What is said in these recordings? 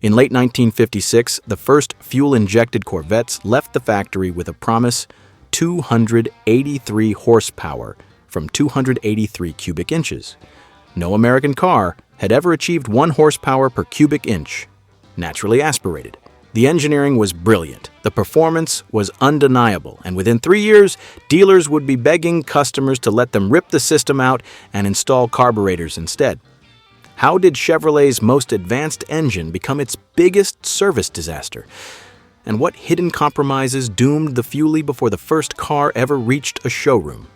In late 1956, the first fuel-injected Corvettes left the factory with a promise 283 horsepower from 283 cubic inches. No American car had ever achieved 1 horsepower per cubic inch, naturally aspirated. The engineering was brilliant, the performance was undeniable, and within 3 years, dealers would be begging customers to let them rip the system out and install carburetors instead. How did Chevrolet's most advanced engine become its biggest service disaster? And what hidden compromises doomed the Fuelie before the first car ever reached a showroom?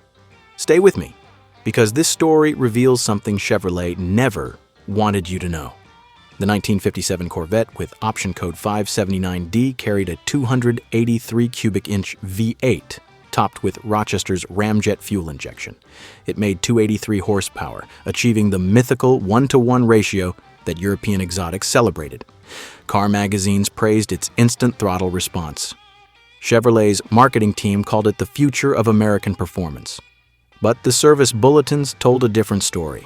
Stay with me, because this story reveals something Chevrolet never wanted you to know. The 1957 Corvette with option code 579D carried a 283 cubic inch V8, topped with Rochester's Ramjet fuel injection. It made 283 horsepower, achieving the mythical 1-to-1 ratio that European exotics celebrated. Car magazines praised its instant throttle response. Chevrolet's marketing team called it the future of American performance. But the service bulletins told a different story.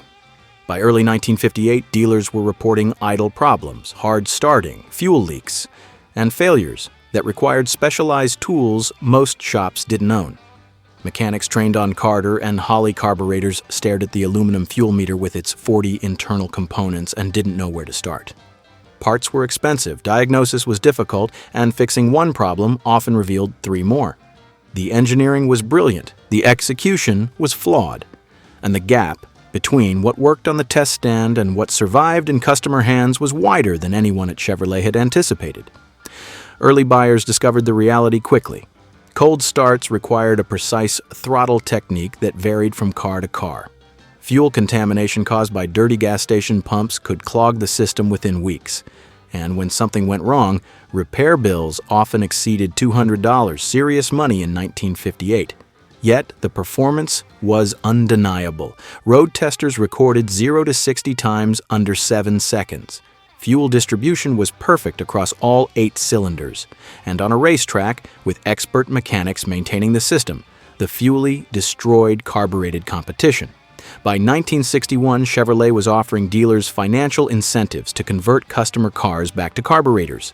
By early 1958, dealers were reporting idle problems, hard starting, fuel leaks, and failures that required specialized tools most shops didn't own. Mechanics trained on Carter and Holley carburetors stared at the aluminum fuel meter with its 40 internal components and didn't know where to start. Parts were expensive, diagnosis was difficult, and fixing one problem often revealed 3 more. The engineering was brilliant, the execution was flawed, and the gap between what worked on the test stand and what survived in customer hands was wider than anyone at Chevrolet had anticipated. Early buyers discovered the reality quickly. Cold starts required a precise throttle technique that varied from car to car. Fuel contamination caused by dirty gas station pumps could clog the system within weeks. And when something went wrong, repair bills often exceeded $200, serious money in 1958. Yet, the performance was undeniable. Road testers recorded 0 to 60 times under 7 seconds. Fuel distribution was perfect across all 8 cylinders. And on a racetrack, with expert mechanics maintaining the system, the Fuelie destroyed carbureted competition. By 1961, Chevrolet was offering dealers financial incentives to convert customer cars back to carburetors.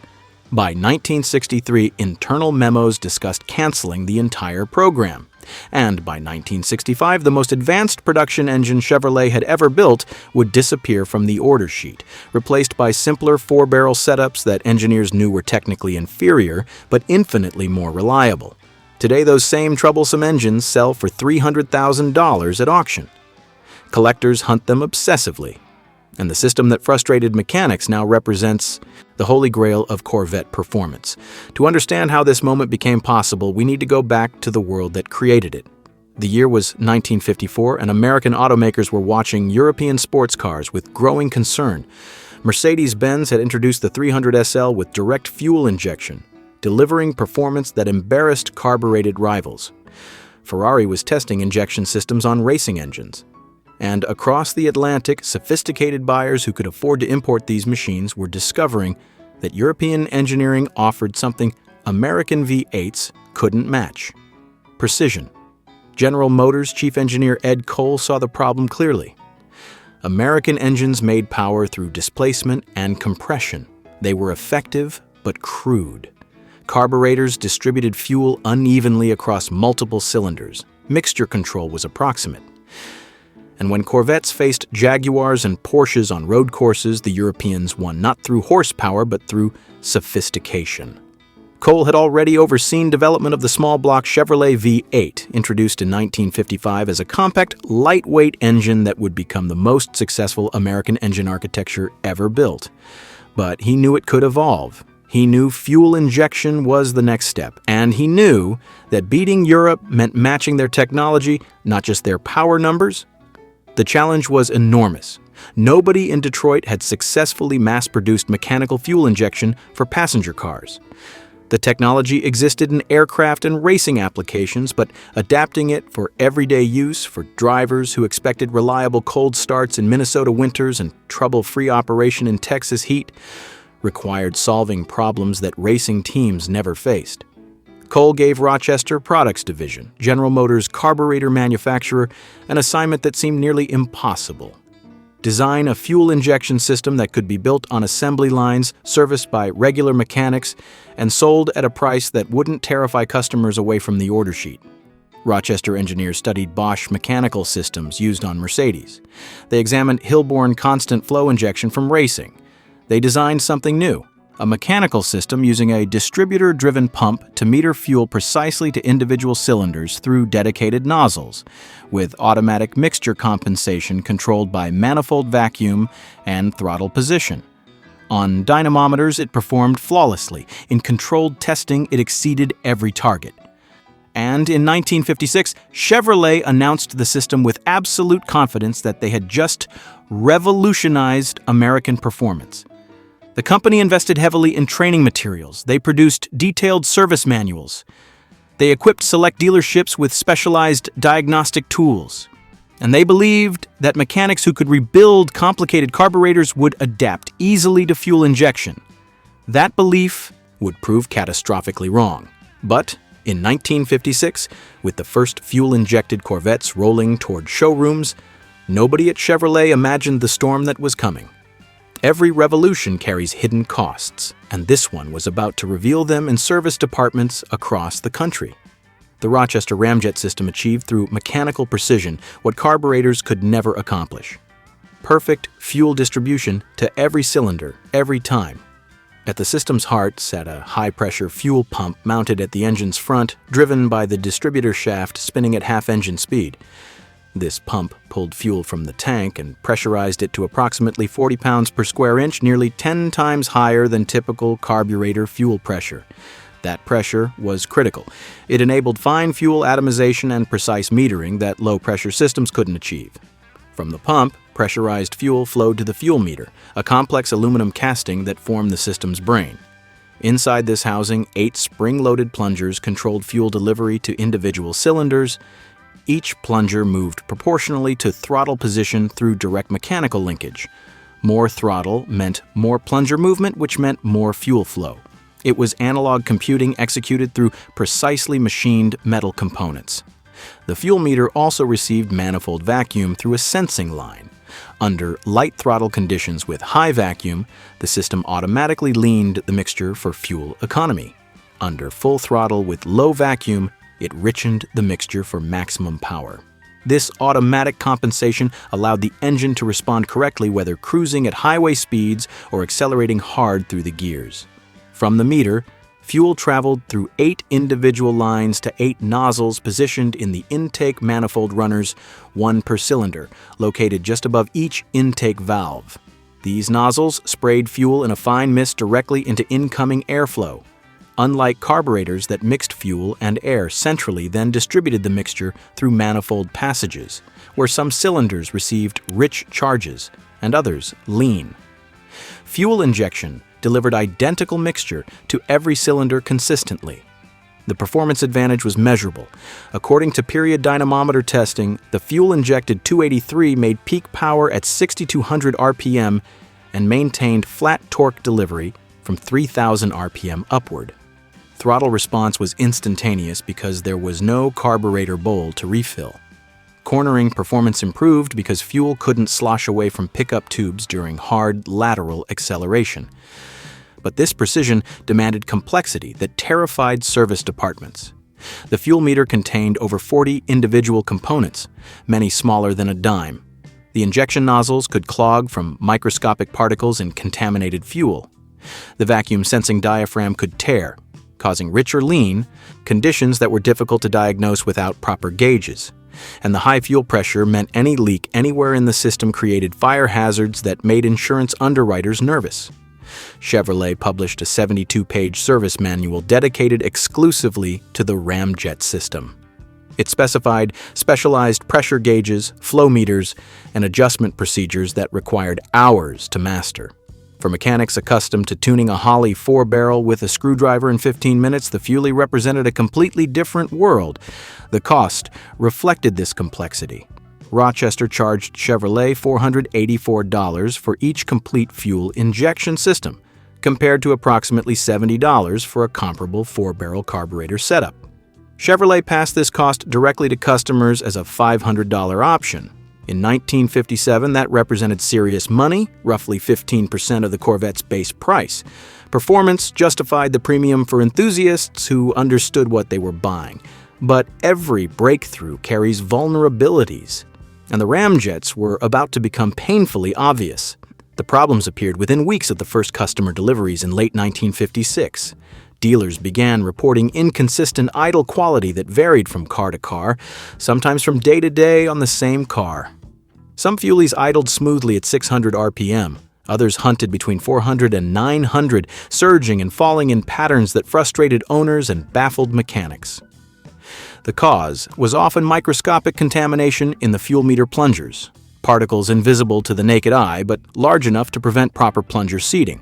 By 1963, internal memos discussed canceling the entire program. And by 1965, the most advanced production engine Chevrolet had ever built would disappear from the order sheet, replaced by simpler 4-barrel setups that engineers knew were technically inferior, but infinitely more reliable. Today, those same troublesome engines sell for $300,000 at auction. Collectors hunt them obsessively. And the system that frustrated mechanics now represents the holy grail of Corvette performance. To understand how this moment became possible, we need to go back to the world that created it. The year was 1954, and American automakers were watching European sports cars with growing concern. Mercedes-Benz had introduced the 300 SL with direct fuel injection, delivering performance that embarrassed carbureted rivals. Ferrari was testing injection systems on racing engines. And across the Atlantic, sophisticated buyers who could afford to import these machines were discovering that European engineering offered something American V8s couldn't match: precision. General Motors chief engineer Ed Cole saw the problem clearly. American engines made power through displacement and compression. They were effective but crude. Carburetors distributed fuel unevenly across multiple cylinders. Mixture control was approximate. And when Corvettes faced Jaguars and Porsches on road courses, the Europeans won not through horsepower, but through sophistication. Cole had already overseen development of the small-block Chevrolet V8, introduced in 1955 as a compact, lightweight engine that would become the most successful American engine architecture ever built. But he knew it could evolve. He knew fuel injection was the next step, and he knew that beating Europe meant matching their technology, not just their power numbers. The challenge was enormous. Nobody in Detroit had successfully mass-produced mechanical fuel injection for passenger cars. The technology existed in aircraft and racing applications, but adapting it for everyday use for drivers who expected reliable cold starts in Minnesota winters and trouble-free operation in Texas heat required solving problems that racing teams never faced. Cole gave Rochester Products Division, General Motors' carburetor manufacturer, an assignment that seemed nearly impossible: design a fuel injection system that could be built on assembly lines, serviced by regular mechanics, and sold at a price that wouldn't terrify customers away from the order sheet. Rochester engineers studied Bosch mechanical systems used on Mercedes. They examined Hilborn constant flow injection from racing. They designed something new, a mechanical system using a distributor-driven pump to meter fuel precisely to individual cylinders through dedicated nozzles, with automatic mixture compensation controlled by manifold vacuum and throttle position. On dynamometers, it performed flawlessly. In controlled testing, it exceeded every target. And in 1956, Chevrolet announced the system with absolute confidence that they had just revolutionized American performance. The company invested heavily in training materials. They produced detailed service manuals. They equipped select dealerships with specialized diagnostic tools. And they believed that mechanics who could rebuild complicated carburetors would adapt easily to fuel injection. That belief would prove catastrophically wrong. But in 1956, with the first fuel-injected Corvettes rolling toward showrooms, nobody at Chevrolet imagined the storm that was coming. Every revolution carries hidden costs, and this one was about to reveal them in service departments across the country. The Rochester Ramjet system achieved through mechanical precision what carburetors could never accomplish. Perfect fuel distribution to every cylinder, every time. At the system's heart sat a high-pressure fuel pump mounted at the engine's front, driven by the distributor shaft spinning at half-engine speed. This pump pulled fuel from the tank and pressurized it to approximately 40 pounds per square inch, nearly 10 times higher than typical carburetor fuel pressure. That pressure was critical. It enabled fine fuel atomization and precise metering that low-pressure systems couldn't achieve. From the pump, pressurized fuel flowed to the fuel meter, a complex aluminum casting that formed the system's brain. Inside this housing, 8 spring-loaded plungers controlled fuel delivery to individual cylinders. Each plunger moved proportionally to throttle position through direct mechanical linkage. More throttle meant more plunger movement, which meant more fuel flow. It was analog computing executed through precisely machined metal components. The fuel meter also received manifold vacuum through a sensing line. Under light throttle conditions with high vacuum, the system automatically leaned the mixture for fuel economy. Under full throttle with low vacuum, it richened the mixture for maximum power. This automatic compensation allowed the engine to respond correctly whether cruising at highway speeds or accelerating hard through the gears. From the meter, fuel traveled through 8 individual lines to 8 nozzles positioned in the intake manifold runners, 1 per cylinder, located just above each intake valve. These nozzles sprayed fuel in a fine mist directly into incoming airflow. Unlike carburetors that mixed fuel and air centrally, then distributed the mixture through manifold passages, where some cylinders received rich charges and others lean. Fuel injection delivered identical mixture to every cylinder consistently. The performance advantage was measurable. According to period dynamometer testing, the fuel-injected 283 made peak power at 6,200 RPM and maintained flat torque delivery from 3,000 RPM upward. Throttle response was instantaneous because there was no carburetor bowl to refill. Cornering performance improved because fuel couldn't slosh away from pickup tubes during hard lateral acceleration. But this precision demanded complexity that terrified service departments. The fuel meter contained over 40 individual components, many smaller than a dime. The injection nozzles could clog from microscopic particles in contaminated fuel. The vacuum sensing diaphragm could tear, causing rich or lean, conditions that were difficult to diagnose without proper gauges. And the high fuel pressure meant any leak anywhere in the system created fire hazards that made insurance underwriters nervous. Chevrolet published a 72-page service manual dedicated exclusively to the Ramjet system. It specified specialized pressure gauges, flow meters, and adjustment procedures that required hours to master. For mechanics accustomed to tuning a Holley 4-barrel with a screwdriver in 15 minutes, the Fuelie represented a completely different world. The cost reflected this complexity. Rochester charged Chevrolet $484 for each complete fuel injection system, compared to approximately $70 for a comparable 4-barrel carburetor setup. Chevrolet passed this cost directly to customers as a $500 option. In 1957, that represented serious money, roughly 15% of the Corvette's base price. Performance justified the premium for enthusiasts who understood what they were buying. But every breakthrough carries vulnerabilities, and the Ramjets were about to become painfully obvious. The problems appeared within weeks of the first customer deliveries in late 1956. Dealers began reporting inconsistent idle quality that varied from car to car, sometimes from day to day on the same car. Some Fuelies idled smoothly at 600 RPM. Others hunted between 400 and 900, surging and falling in patterns that frustrated owners and baffled mechanics. The cause was often microscopic contamination in the fuel meter plungers, particles invisible to the naked eye but large enough to prevent proper plunger seating.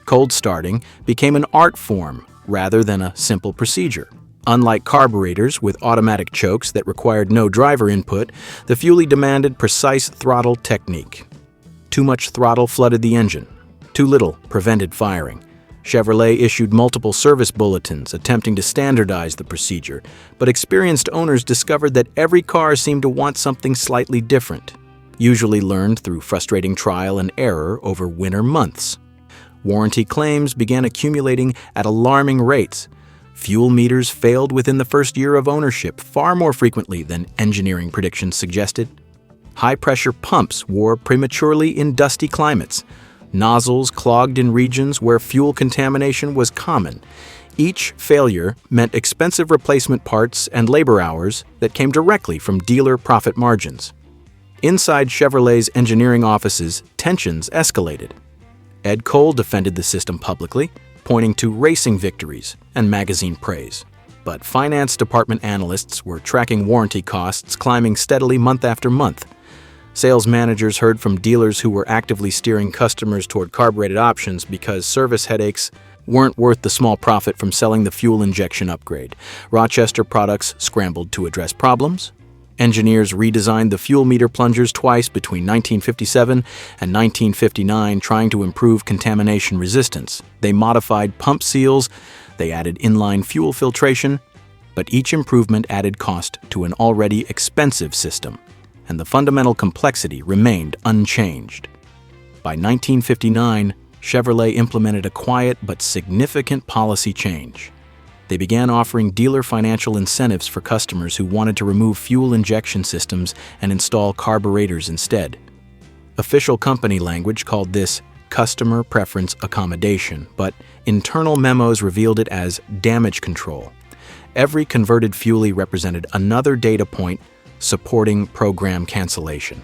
Cold starting became an art form rather than a simple procedure. Unlike carburetors with automatic chokes that required no driver input, the Fuelie demanded precise throttle technique. Too much throttle flooded the engine. Too little prevented firing. Chevrolet issued multiple service bulletins attempting to standardize the procedure, but experienced owners discovered that every car seemed to want something slightly different, usually learned through frustrating trial and error over winter months. Warranty claims began accumulating at alarming rates. Fuel meters failed within the first year of ownership far more frequently than engineering predictions suggested. High-pressure pumps wore prematurely in dusty climates. Nozzles clogged in regions where fuel contamination was common. Each failure meant expensive replacement parts and labor hours that came directly from dealer profit margins. Inside Chevrolet's engineering offices, tensions escalated. Ed Cole defended the system publicly, pointing to racing victories and magazine praise. But finance department analysts were tracking warranty costs climbing steadily month after month. Sales managers heard from dealers who were actively steering customers toward carbureted options because service headaches weren't worth the small profit from selling the fuel injection upgrade. Rochester products scrambled to address problems. Engineers redesigned the fuel meter plungers twice between 1957 and 1959, trying to improve contamination resistance. They modified pump seals, they added inline fuel filtration, but each improvement added cost to an already expensive system, and the fundamental complexity remained unchanged. By 1959, Chevrolet implemented a quiet but significant policy change. They began offering dealer financial incentives for customers who wanted to remove fuel injection systems and install carburetors instead. Official company language called this customer preference accommodation, but internal memos revealed it as damage control. Every converted Fuelie represented another data point supporting program cancellation.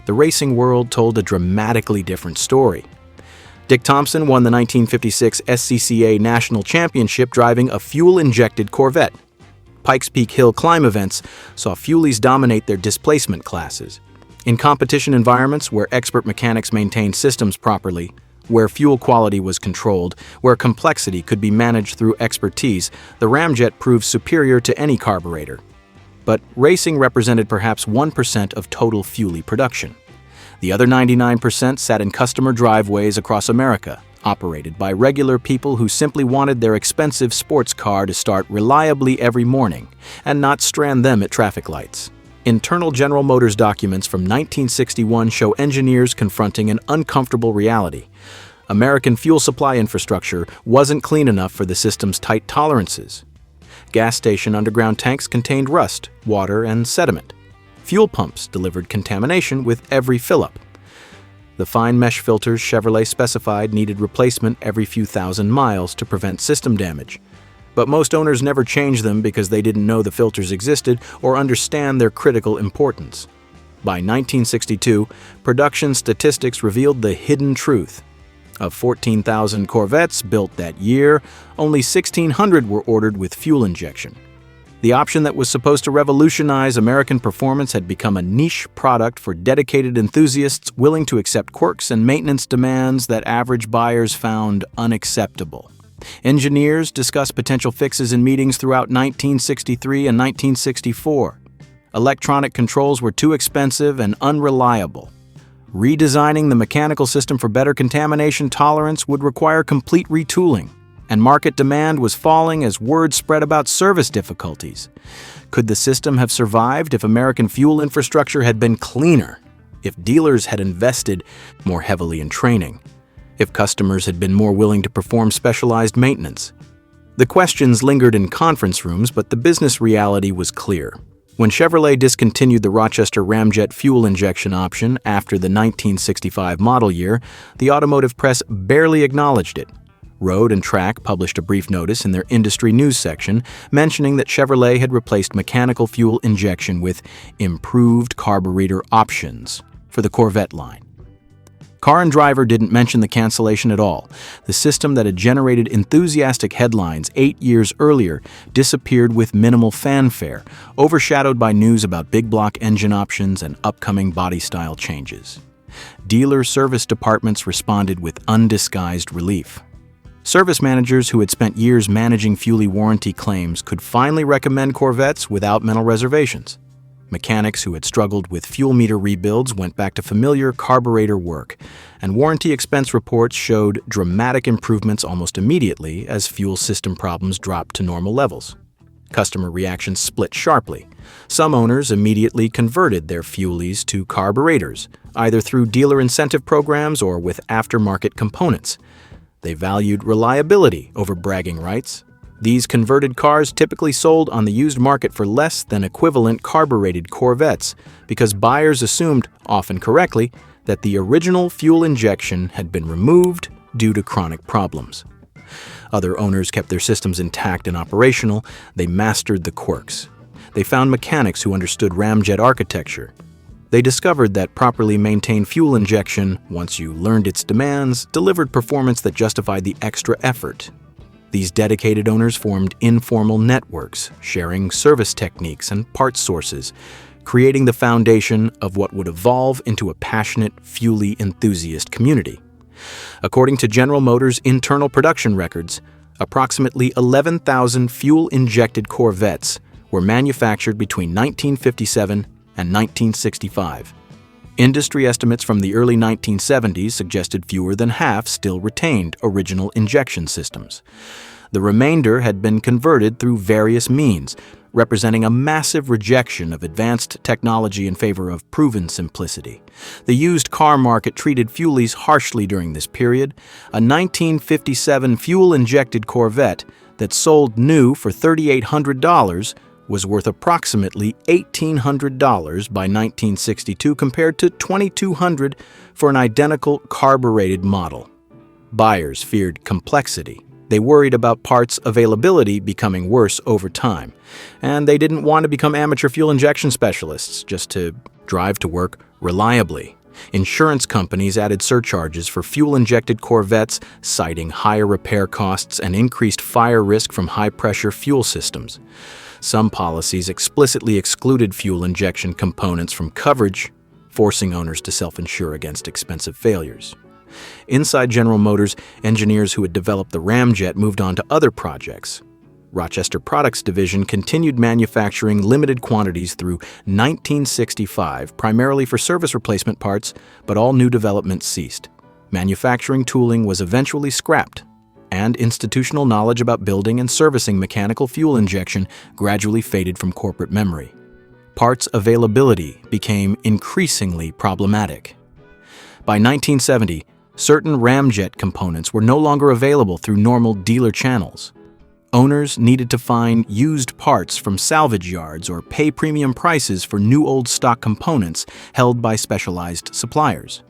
The racing world told a dramatically different story. Dick Thompson won the 1956 SCCA National Championship driving a fuel-injected Corvette. Pikes Peak Hill climb events saw Fuelies dominate their displacement classes. In competition environments where expert mechanics maintained systems properly, where fuel quality was controlled, where complexity could be managed through expertise, the Ramjet proved superior to any carburetor. But racing represented perhaps 1% of total Fuelie production. The other 99% sat in customer driveways across America, operated by regular people who simply wanted their expensive sports car to start reliably every morning and not strand them at traffic lights. Internal General Motors documents from 1961 show engineers confronting an uncomfortable reality. American fuel supply infrastructure wasn't clean enough for the system's tight tolerances. Gas station underground tanks contained rust, water, and sediment. Fuel pumps delivered contamination with every fill-up. The fine mesh filters Chevrolet specified needed replacement every few thousand miles to prevent system damage. But most owners never changed them because they didn't know the filters existed or understand their critical importance. By 1962, production statistics revealed the hidden truth. Of 14,000 Corvettes built that year, only 1,600 were ordered with fuel injection. The option that was supposed to revolutionize American performance had become a niche product for dedicated enthusiasts willing to accept quirks and maintenance demands that average buyers found unacceptable. Engineers discussed potential fixes in meetings throughout 1963 and 1964. Electronic controls were too expensive and unreliable. Redesigning the mechanical system for better contamination tolerance would require complete retooling, and market demand was falling as word spread about service difficulties. Could the system have survived if American fuel infrastructure had been cleaner? If dealers had invested more heavily in training? If customers had been more willing to perform specialized maintenance? The questions lingered in conference rooms, but the business reality was clear. When Chevrolet discontinued the Rochester Ramjet fuel injection option after the 1965 model year, the automotive press barely acknowledged it. Road and Track published a brief notice in their industry news section mentioning that Chevrolet had replaced mechanical fuel injection with improved carburetor options for the Corvette line. Car and Driver didn't mention the cancellation at all. The system that had generated enthusiastic headlines 8 years earlier disappeared with minimal fanfare, overshadowed by news about big block engine options and upcoming body style changes. Dealer service departments responded with undisguised relief. Service managers who had spent years managing Fuelie warranty claims could finally recommend Corvettes without mental reservations. Mechanics who had struggled with fuel meter rebuilds went back to familiar carburetor work, and warranty expense reports showed dramatic improvements almost immediately as fuel system problems dropped to normal levels. Customer reactions split sharply. Some owners immediately converted their Fuelies to carburetors, either through dealer incentive programs or with aftermarket components. They valued reliability over bragging rights. These converted cars typically sold on the used market for less than equivalent carbureted Corvettes because buyers assumed, often correctly, that the original fuel injection had been removed due to chronic problems. Other owners kept their systems intact and operational. They mastered the quirks. They found mechanics who understood Ramjet architecture. They discovered that properly maintained fuel injection, once you learned its demands, delivered performance that justified the extra effort. These dedicated owners formed informal networks, sharing service techniques and parts sources, creating the foundation of what would evolve into a passionate Fuelie enthusiast community. According to General Motors' internal production records, approximately 11,000 fuel-injected Corvettes were manufactured between 1957 and 1965. Industry estimates from the early 1970s suggested fewer than half still retained original injection systems. The remainder had been converted through various means, representing a massive rejection of advanced technology in favor of proven simplicity. The used car market treated Fuelies harshly during this period. A 1957 fuel-injected Corvette that sold new for $3,800 was worth approximately $1,800 by 1962 compared to $2,200 for an identical carbureted model. Buyers feared complexity. They worried about parts availability becoming worse over time. And they didn't want to become amateur fuel injection specialists just to drive to work reliably. Insurance companies added surcharges for fuel-injected Corvettes, citing higher repair costs and increased fire risk from high-pressure fuel systems. Some policies explicitly excluded fuel injection components from coverage, forcing owners to self-insure against expensive failures. Inside General Motors, engineers who had developed the Ramjet moved on to other projects. Rochester Products Division continued manufacturing limited quantities through 1965, primarily for service replacement parts, but all new development ceased. Manufacturing tooling was eventually scrapped, and institutional knowledge about building and servicing mechanical fuel injection gradually faded from corporate memory. Parts availability became increasingly problematic. By 1970, certain Ramjet components were no longer available through normal dealer channels. Owners needed to find used parts from salvage yards or pay premium prices for new old stock components held by specialized suppliers.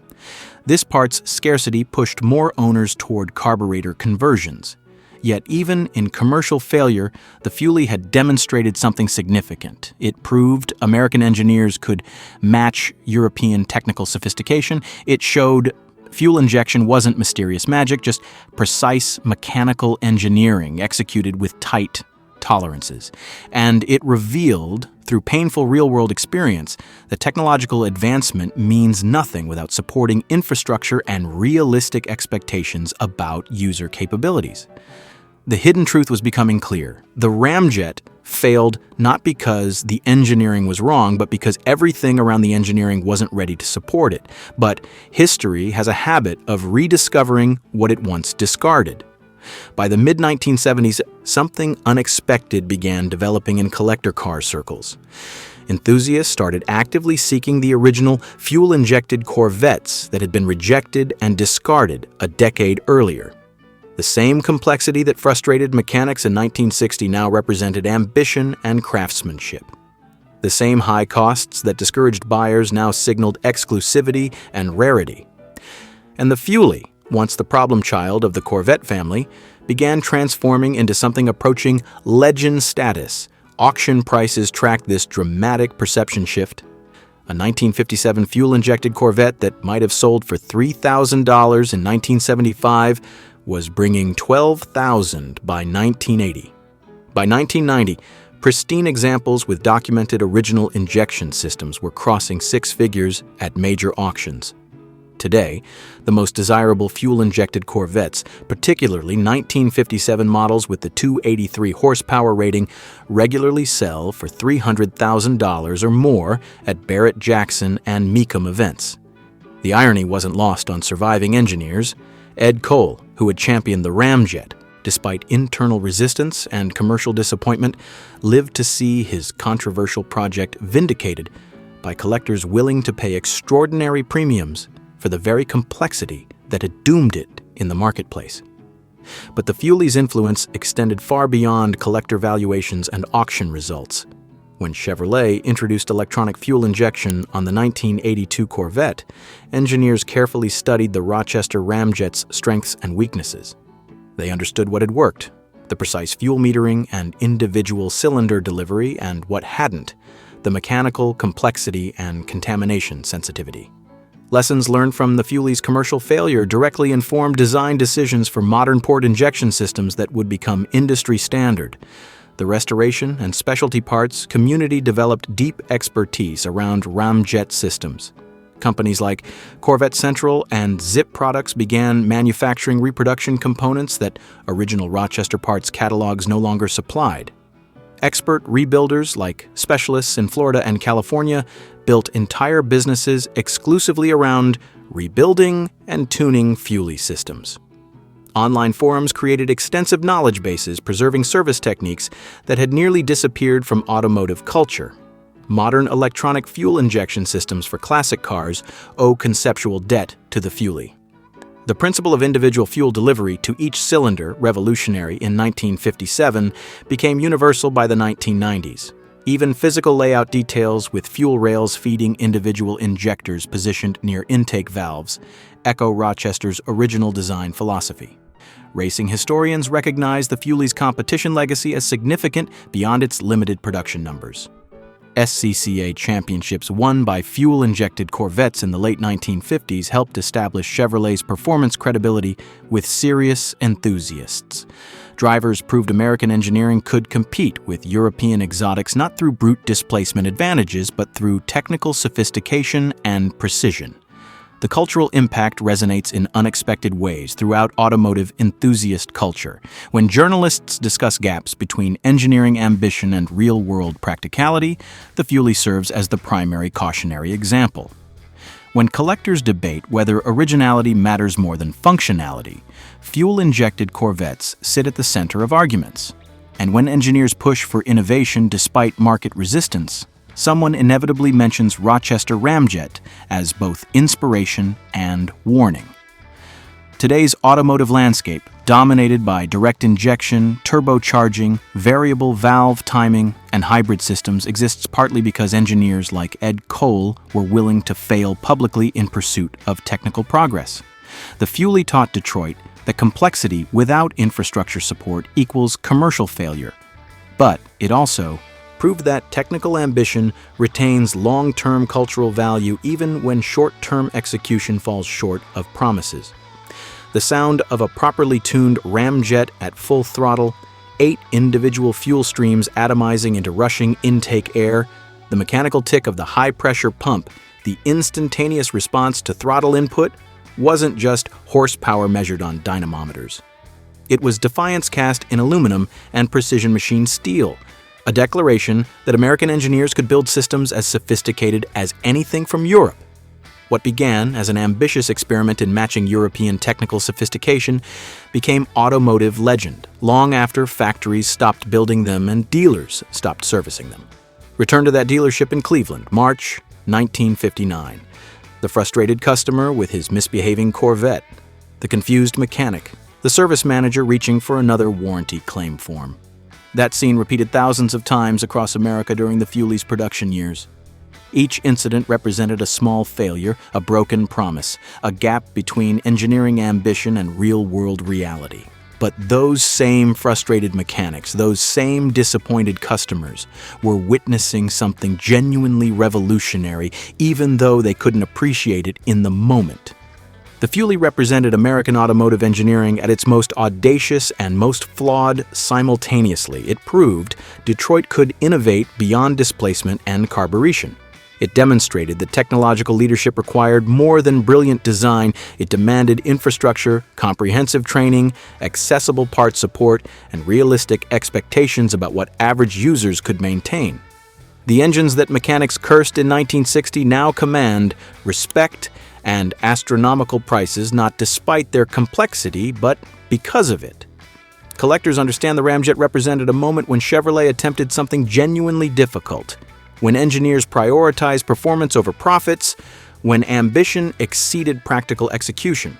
This part's scarcity pushed more owners toward carburetor conversions. Yet even in commercial failure, the Fuelie had demonstrated something significant. It proved American engineers could match European technical sophistication. It showed fuel injection wasn't mysterious magic, just precise mechanical engineering executed with tight tolerances. And it revealed, through painful real-world experience, that technological advancement means nothing without supporting infrastructure and realistic expectations about user capabilities. The hidden truth was becoming clear. The Ramjet failed not because the engineering was wrong, but because everything around the engineering wasn't ready to support it. But history has a habit of rediscovering what it once discarded. By the mid-1970s, something unexpected began developing in collector car circles. Enthusiasts started actively seeking the original fuel-injected Corvettes that had been rejected and discarded a decade earlier. The same complexity that frustrated mechanics in 1960 now represented ambition and craftsmanship. The same high costs that discouraged buyers now signaled exclusivity and rarity. And the Fuelie, once the problem child of the Corvette family, began transforming into something approaching legend status. Auction prices tracked this dramatic perception shift. A 1957 fuel-injected Corvette that might have sold for $3,000 in 1975 was bringing $12,000 by 1980. By 1990, pristine examples with documented original injection systems were crossing six figures at major auctions. Today, the most desirable fuel-injected Corvettes, particularly 1957 models with the 283 horsepower rating, regularly sell for $300,000 or more at Barrett-Jackson and Mecum events. The irony wasn't lost on surviving engineers. Ed Cole, who had championed the Ramjet, despite internal resistance and commercial disappointment, lived to see his controversial project vindicated by collectors willing to pay extraordinary premiums for the very complexity that had doomed it in the marketplace. But the Fuelie's influence extended far beyond collector valuations and auction results. When Chevrolet introduced electronic fuel injection on the 1982 Corvette, engineers carefully studied the Rochester Ramjet's strengths and weaknesses. They understood what had worked, the precise fuel metering and individual cylinder delivery, and what hadn't, the mechanical complexity and contamination sensitivity. Lessons learned from the Fuelie's commercial failure directly informed design decisions for modern port injection systems that would become industry standard. The restoration and specialty parts community developed deep expertise around Ramjet systems. Companies like Corvette Central and Zip Products began manufacturing reproduction components that original Rochester parts catalogs no longer supplied. Expert rebuilders like specialists in Florida and California built entire businesses exclusively around rebuilding and tuning Fuelie systems. Online forums created extensive knowledge bases preserving service techniques that had nearly disappeared from automotive culture. Modern electronic fuel injection systems for classic cars owe conceptual debt to the Fuelie. The principle of individual fuel delivery to each cylinder, revolutionary in 1957, became universal by the 1990s. Even physical layout details with fuel rails feeding individual injectors positioned near intake valves echo Rochester's original design philosophy. Racing historians recognize the Fuelie's competition legacy as significant beyond its limited production numbers. SCCA championships won by fuel-injected Corvettes in the late 1950s helped establish Chevrolet's performance credibility with serious enthusiasts. Drivers proved American engineering could compete with European exotics not through brute displacement advantages, but through technical sophistication and precision. The cultural impact resonates in unexpected ways throughout automotive enthusiast culture. When journalists discuss gaps between engineering ambition and real-world practicality, the Fuelie serves as the primary cautionary example. When collectors debate whether originality matters more than functionality, fuel-injected Corvettes sit at the center of arguments. And when engineers push for innovation despite market resistance, someone inevitably mentions Rochester Ramjet as both inspiration and warning. Today's automotive landscape, dominated by direct injection, turbocharging, variable valve timing, and hybrid systems, exists partly because engineers like Ed Cole were willing to fail publicly in pursuit of technical progress. The Fuelie taught Detroit that complexity without infrastructure support equals commercial failure, but it also proved that technical ambition retains long-term cultural value even when short-term execution falls short of promises. The sound of a properly tuned Ramjet at full throttle, 8 individual fuel streams atomizing into rushing intake air, the mechanical tick of the high-pressure pump, the instantaneous response to throttle input, wasn't just horsepower measured on dynamometers. It was defiance cast in aluminum and precision machined steel, a declaration that American engineers could build systems as sophisticated as anything from Europe. What began as an ambitious experiment in matching European technical sophistication became automotive legend, long after factories stopped building them and dealers stopped servicing them. Return to that dealership in Cleveland, March 1959. The frustrated customer with his misbehaving Corvette, the confused mechanic, the service manager reaching for another warranty claim form. That scene repeated thousands of times across America during the Fuelie's production years. Each incident represented a small failure, a broken promise, a gap between engineering ambition and real-world reality. But those same frustrated mechanics, those same disappointed customers, were witnessing something genuinely revolutionary, even though they couldn't appreciate it in the moment. The Fuelie represented American automotive engineering at its most audacious and most flawed simultaneously. It proved Detroit could innovate beyond displacement and carburation. It demonstrated that technological leadership required more than brilliant design. It demanded infrastructure, comprehensive training, accessible part support, and realistic expectations about what average users could maintain. The engines that mechanics cursed in 1960 now command respect and astronomical prices, not despite their complexity, but because of it. Collectors understand the Ramjet represented a moment when Chevrolet attempted something genuinely difficult, when engineers prioritized performance over profits, when ambition exceeded practical execution.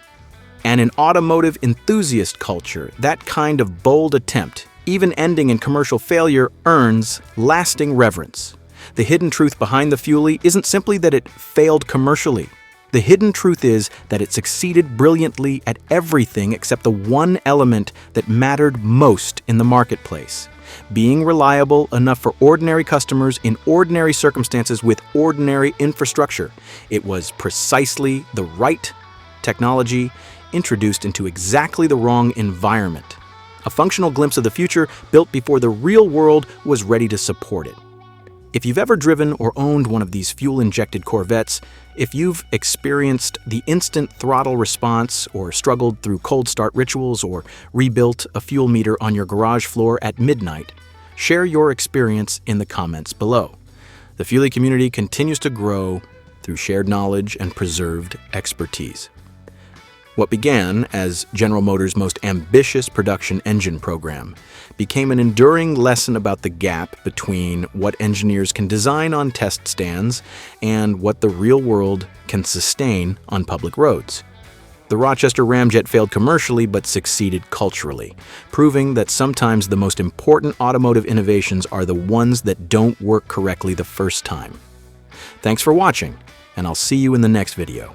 And in automotive enthusiast culture, that kind of bold attempt, even ending in commercial failure, earns lasting reverence. The hidden truth behind the Fuelie isn't simply that it failed commercially. The hidden truth is that it succeeded brilliantly at everything except the one element that mattered most in the marketplace: being reliable enough for ordinary customers in ordinary circumstances with ordinary infrastructure. It was precisely the right technology introduced into exactly the wrong environment. A functional glimpse of the future built before the real world was ready to support it. If you've ever driven or owned one of these fuel-injected Corvettes, if you've experienced the instant throttle response or struggled through cold start rituals or rebuilt a fuel meter on your garage floor at midnight, share your experience in the comments below. The Fuelie community continues to grow through shared knowledge and preserved expertise. What began as General Motors' most ambitious production engine program became an enduring lesson about the gap between what engineers can design on test stands and what the real world can sustain on public roads. The Rochester Ramjet failed commercially but succeeded culturally, proving that sometimes the most important automotive innovations are the ones that don't work correctly the first time. Thanks for watching, and I'll see you in the next video.